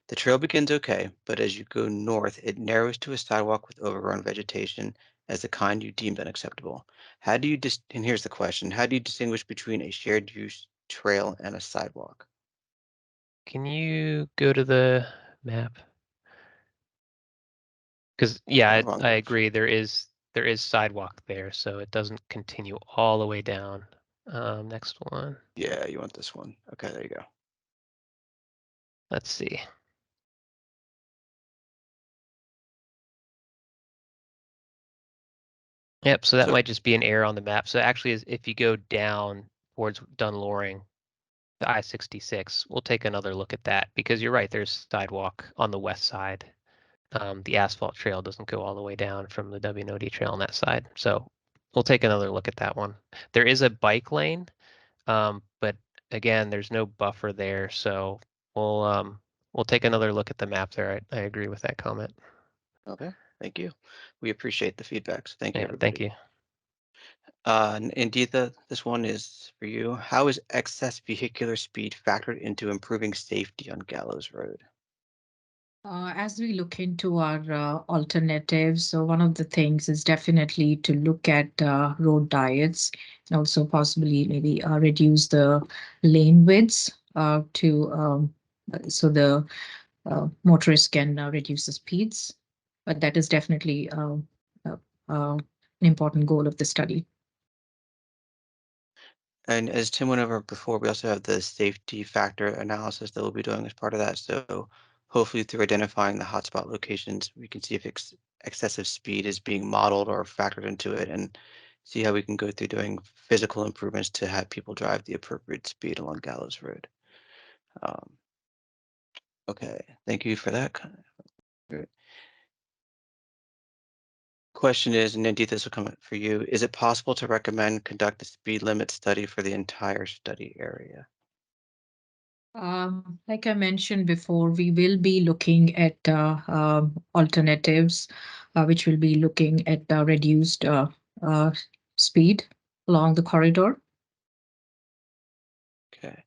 A: The trail begins okay, but as you go north, it narrows to a sidewalk with overgrown vegetation as the kind you deemed unacceptable. How do you and here's the question, how do you distinguish between a shared use trail and a sidewalk?
D: Can you go to the map? Because yeah,
A: Wrong
D: I
A: page.
D: agree. There is sidewalk there, so it doesn't continue all the way down. Next one.
A: Yeah, you want this one. Okay, there you go.
D: Let's see. Yep, so that
A: So,
D: might just be an error on the map. So actually, if you go down towards Dunloring, the I-66, we'll take another look at that because you're right, there's sidewalk on the west side. The asphalt trail doesn't go all the way down from the WNOD trail on that side. So we'll take another look at that one. There is a bike lane, but again, there's no buffer there. So we'll take another look at the map there. I agree with that comment.
A: okay, thank you. We appreciate the feedback. So thank you,
D: Yeah,
A: everybody.
D: thank you.
A: Indeed, this one is for you. How is excess vehicular speed factored into improving safety on Gallows Road?
C: As we look into our alternatives, so one of the things is definitely to look at road diets and also possibly maybe reduce the lane widths to so the motorists can reduce the speeds. But that is definitely an important goal of the study.
A: And as Tim went over before, we also have the safety factor analysis that we'll be doing as part of that. So hopefully through identifying the hotspot locations, we can see if excessive speed is being modeled or factored into it and see how we can go through doing physical improvements to have people drive the appropriate speed along Gallows Road. Okay, thank you for that. Good. Question is, and Nandita, this will come for you. Is it possible to recommend conduct a speed limit study for the entire study area?
C: Like I mentioned before, we will be looking at alternatives, which will be looking at reduced speed along the corridor.
A: Okay.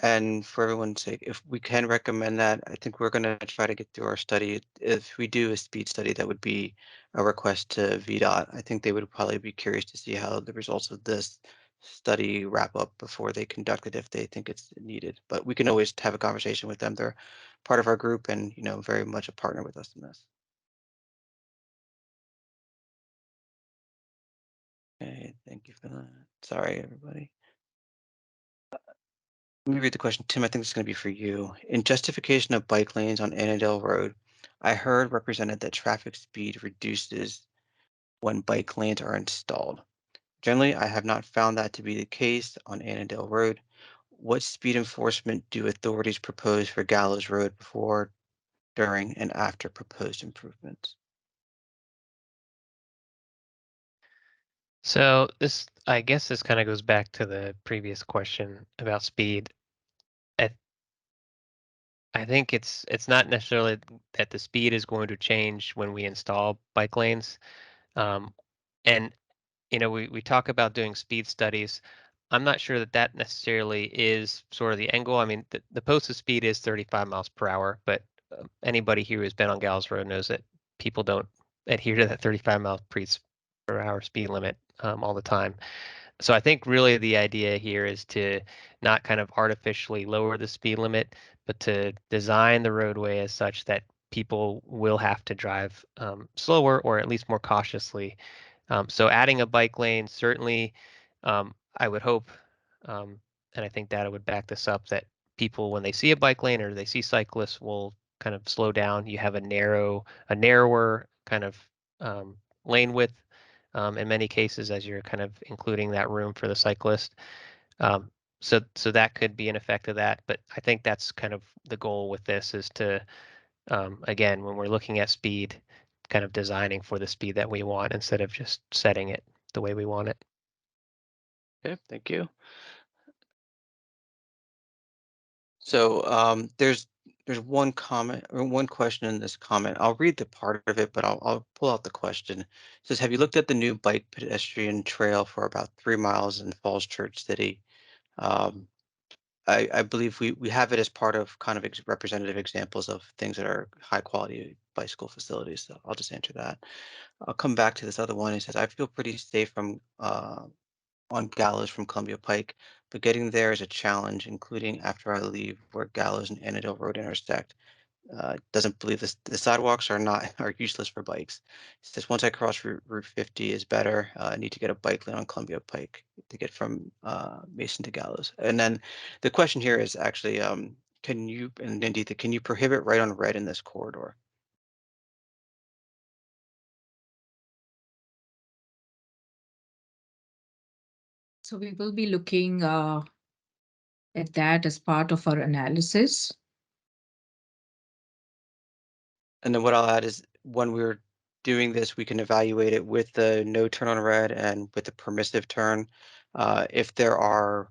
A: And for everyone's sake, if we can recommend that, I think we're going to try to get through our study. If we do a speed study, that would be a request to VDOT. I think they would probably be curious to see how the results of this study wrap up before they conduct it if they think it's needed. But we can always have a conversation with them. They're part of our group and, very much a partner with us in this. Okay, thank you for that. Sorry, everybody. Let me read the question. Tim, I think it's going to be for you. In justification of bike lanes on Annandale Road, I heard represented that traffic speed reduces when bike lanes are installed. Generally, I have not found that to be the case on Annandale Road. What speed enforcement do authorities propose for Gallows Road before, during, and after proposed improvements?
D: So I guess this kind of goes back to the previous question about speed. I, I think it's not necessarily that the speed is going to change when we install bike lanes. Um, and we talk about doing speed studies. I'm not sure that that necessarily is sort of the end goal. I mean, the posted speed is 35 miles per hour, but anybody here who's been on Gallows Road knows that people don't adhere to that 35 miles per hour speed limit all the time. So I think really the idea here is to not kind of artificially lower the speed limit, but to design the roadway as such that people will have to drive slower or at least more cautiously. So adding a bike lane, certainly, I would hope, and I think data would back this up, that people, when they see a bike lane or they see cyclists, will kind of slow down. You have a narrower kind of lane width in many cases, as you're kind of including that room for the cyclist. So that could be an effect of that. But I think that's kind of the goal with this is to, again, when we're looking at speed, kind of designing for the speed that we want instead of just setting it the way we want it.
A: Okay, thank you. So there's one comment or one question in this comment. I'll read the part of it, but I'll pull out the question. It says, have you looked at the new bike pedestrian trail for about 3 miles in Falls Church City? Um, I believe we have it as part of kind of representative examples of things that are high quality bicycle facilities. So I'll just answer that. I'll come back to this other one. It says, I feel pretty safe from on Gallows from Columbia Pike, but getting there is a challenge, including after I leave where Gallows and Annandale Road intersect. Doesn't believe this, the sidewalks are not are useless for bikes. Says once I cross Route 50 is better. I need to get a bike lane on Columbia Pike to get from Mason to Gallows. And then the question here is actually, can you, and Nandita, can you prohibit right on red in this corridor?
C: So we will be looking at that as part of our analysis.
A: And then what I'll add is when we're doing this, we can evaluate it with the no turn on red and with the permissive turn. If there are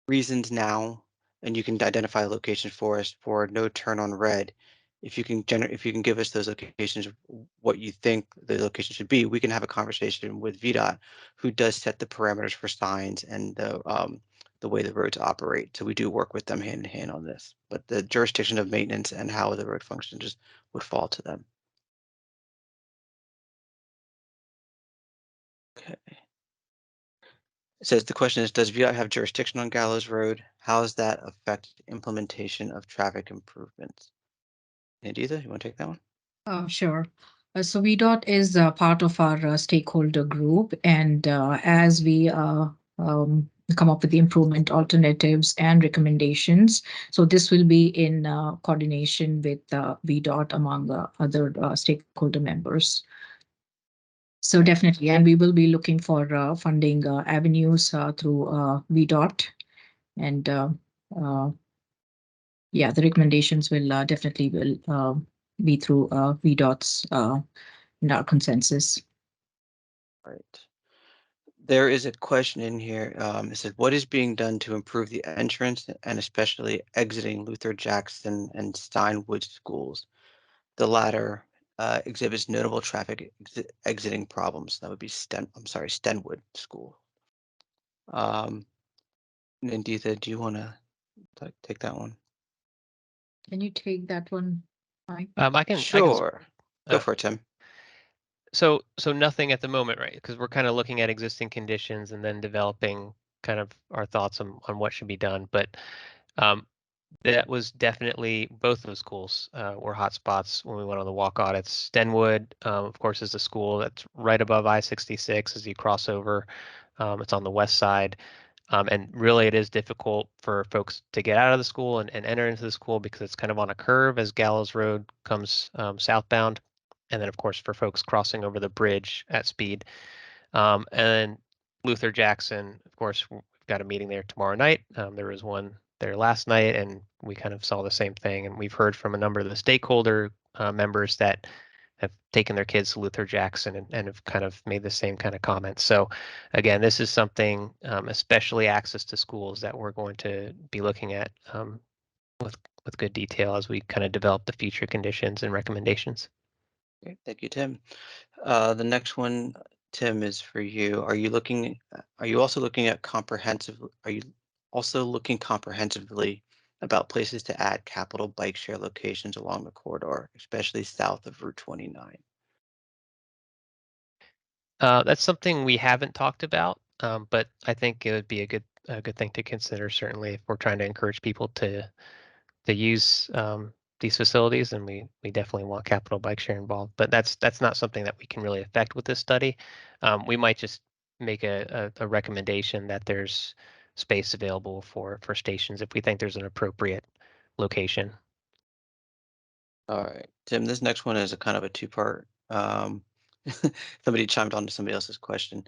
A: reasons now, and you can identify locations for us for no turn on red, if you can give us those locations, what you think the location should be, we can have a conversation with VDOT, who does set the parameters for signs and the way the roads operate. So we do work with them hand in hand on this, but the jurisdiction of maintenance and how the road functions just would fall to them. Okay. It says the question is, does VDOT have jurisdiction on Gallows Road? How does that affect implementation of traffic improvements? Nandita, you want to take that one?
C: Sure. So VDOT is part of our stakeholder group, and as we come up with the improvement alternatives and recommendations, so this will be in coordination with VDOT among other stakeholder members. So definitely, and we will be looking for funding avenues through VDOT, and yeah, the recommendations will definitely will be through VDOT's and our consensus.
A: Right. There is a question in here. It says, what is being done to improve the entrance and especially exiting Luther Jackson and Steinwood schools? The latter exhibits notable traffic exiting problems. That would be Stenwood School. Nandita, do you want to take that one?
C: Can you take that one, Mike?
D: I can.
A: Sure. Go
D: Uh,
A: for it, Tim.
D: So nothing at the moment, right? Because we're kind of looking at existing conditions and then developing kind of our thoughts on what should be done. But um, that was definitely both those schools were hot spots when we went on the walk audits. Stenwood, of course, is a school that's right above I-66 as you cross over. It's on the west side. And really, it is difficult for folks to get out of the school and enter into the school because it's kind of on a curve as Gallows Road comes southbound. And then, of course, for folks crossing over the bridge at speed. And then Luther Jackson, of course, we've got a meeting there tomorrow night. There was one there last night, and we kind of saw the same thing. And we've heard from a number of the stakeholder members that have taken their kids to Luther Jackson and have kind of made the same kind of comments. So, again, this is something, especially access to schools, that we're going to be looking at with good detail as we kind of develop the future conditions and recommendations.
A: Okay, thank you, Tim. The next one, Tim, is for you. Are you also looking at are you also looking comprehensively about places to add capital bike share locations along the corridor, especially south of Route 29?
D: That's something we haven't talked about, but I think it would be a good thing to consider. Certainly, if we're trying to encourage people to use these facilities, and we definitely want capital bike share involved. But that's not something that we can really affect with this study. We might just make a recommendation that there's space available for stations if we think there's an appropriate location.
A: All right, Tim, this next one is a kind of a two-part. Somebody chimed on to somebody else's question.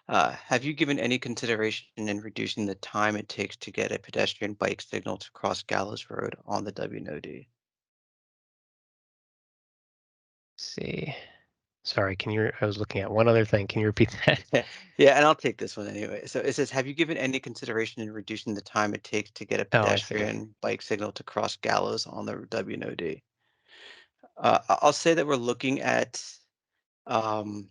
A: Have you given any consideration in reducing the time it takes to get a pedestrian bike signal to cross Gallows Road on the WNOD?
D: See, sorry, I was looking at one other thing. Can you repeat that?
A: Yeah, and I'll take this one anyway. So it says, have you given any consideration in reducing the time it takes to get a
D: Oh, I see.
A: pedestrian bike signal to cross Gallows on the WNOD? I'll say that we're looking at um,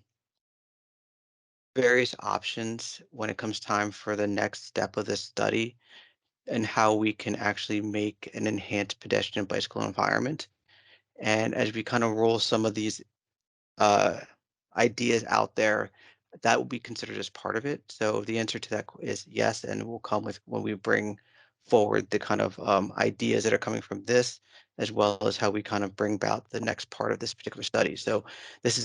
A: various options when it comes time for the next step of this study and how we can actually make an enhanced pedestrian bicycle environment. And as we kind of roll some of these uh, ideas out there, that will be considered as part of it. So the answer to that is yes, and it will come with when we bring forward the kind of ideas that are coming from this, as well as how we kind of bring about the next part of this particular study. So this is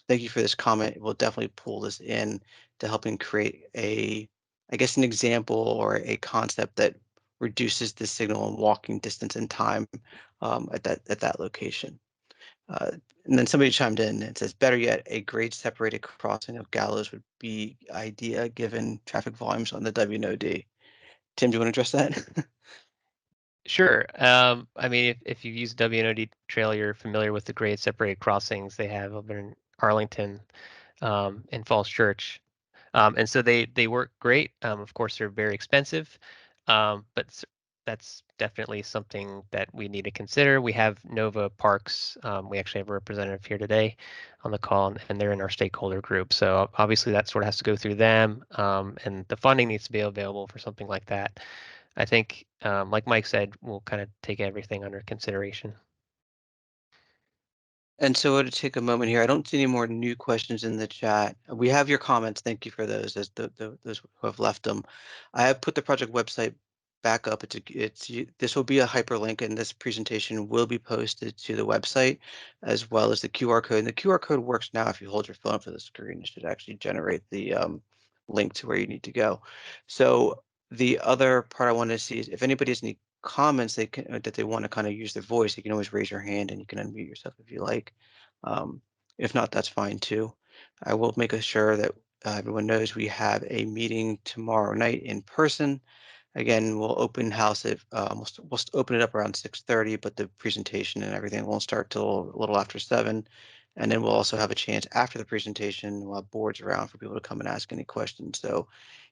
A: thank you for this comment. We'll definitely pull this in to helping create I guess, an example or a concept that reduces the signal and walking distance and time at that location. Uh, and then somebody chimed in and says, better yet, a grade separated crossing of Gallows would be idea given traffic volumes on the WNOD. Tim, do you want to address that?
D: Sure. I mean, if you use WNOD Trail, you're familiar with the grade separated crossings they have over in Arlington and Falls Church. And so they work great. Of course, they're very expensive, but that's definitely something that we need to consider. We have Nova Parks. We actually have a representative here today on the call, and they're in our stakeholder group. So obviously that sort of has to go through them, and the funding needs to be available for something like that. I think, like Mike said, we'll kind of take everything under consideration.
A: And so to take a moment here, I don't see any more new questions in the chat. We have your comments. Thank you for those, as those who have left them. I have put the project website back up. This will be a hyperlink, and this presentation will be posted to the website, as well as the QR code. And the QR code works now. If you hold your phone up to the screen, it should actually generate the link to where you need to go. So the other part I wanted to see is if anybody has any comments that they want to kind of use their voice, you can always raise your hand and you can unmute yourself if you like. Um, if not, that's fine too. I will make sure that everyone knows we have a meeting tomorrow night in person. Again, we'll open house it. We'll open it up around 6:30, but the presentation and everything won't start till a little after 7. And then we'll also have a chance after the presentation. We'll have boards around for people to come and ask any questions. So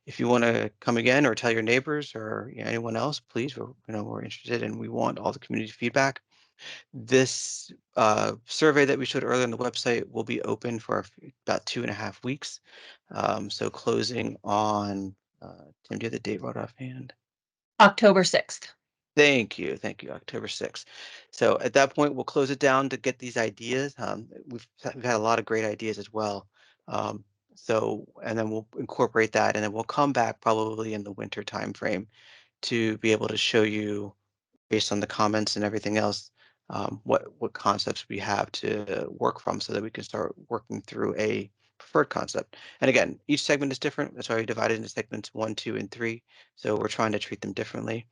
A: if you want to come again or tell your neighbors or anyone else, please, we're interested and we want all the community feedback. This survey that we showed earlier on the website will be open for about 2.5 weeks. So closing on, Tim, do you have the date right offhand?
E: October 6th.
A: Thank you, October 6th. So at that point, we'll close it down to get these ideas. We've had a lot of great ideas as well. And then we'll incorporate that, and then we'll come back probably in the winter timeframe to be able to show you, based on the comments and everything else, what concepts we have to work from so that we can start working through a preferred concept. And again, each segment is different. That's why we divided into segments 1, 2, and 3. So we're trying to treat them differently,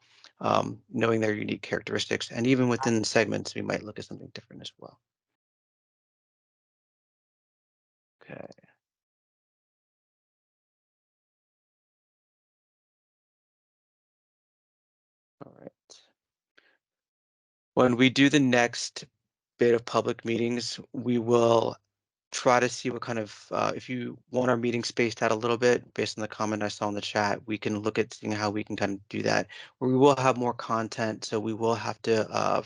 A: knowing their unique characteristics. And even within the segments, we might look at something different as well. Okay. All right. When we do the next bit of public meetings, we will try to see what kind of, if you want our meeting spaced out a little bit, based on the comment I saw in the chat, we can look at seeing how we can kind of do that. We will have more content, so we will have to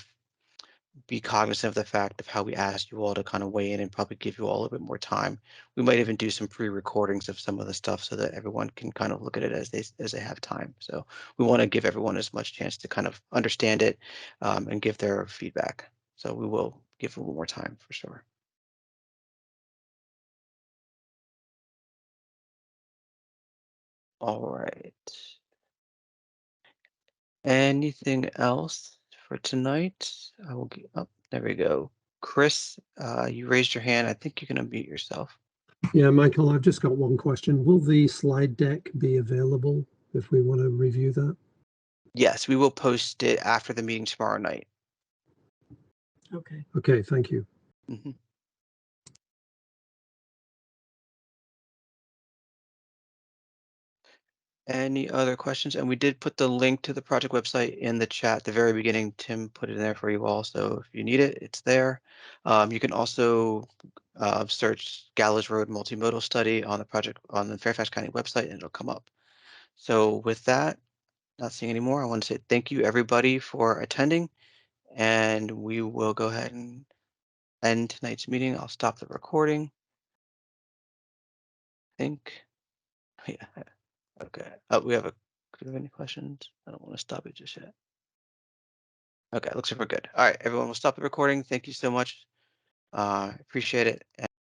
A: be cognizant of the fact of how we ask you all to kind of weigh in and probably give you all a little bit more time. We might even do some pre-recordings of some of the stuff so that everyone can kind of look at it as they have time. So we want to give everyone as much chance to kind of understand it and give their feedback. So we will give a little more time for sure. All right. Anything else for tonight? I will get up. There we go. Chris, you raised your hand. I think you can unmute yourself.
F: Yeah, Michael, I've just got one question. Will the slide deck be available if we want to review that?
A: Yes, we will post it after the meeting tomorrow night.
F: Okay. Okay, thank you.
A: Mm-hmm. Any other questions? And we did put the link to the project website in the chat at the very beginning. Tim put it in there for you all. So if you need it, it's there. You can also search Gallows Road Multimodal Study on the project on the Fairfax County website, and it'll come up. So with that, not seeing any more, I want to say thank you everybody for attending, and we will go ahead and end tonight's meeting. I'll stop the recording. I think, yeah, okay. Do we have any questions? I don't want to stop it just yet. Okay, looks like we're good. All right, everyone, we'll stop the recording. Thank you so much. Appreciate it.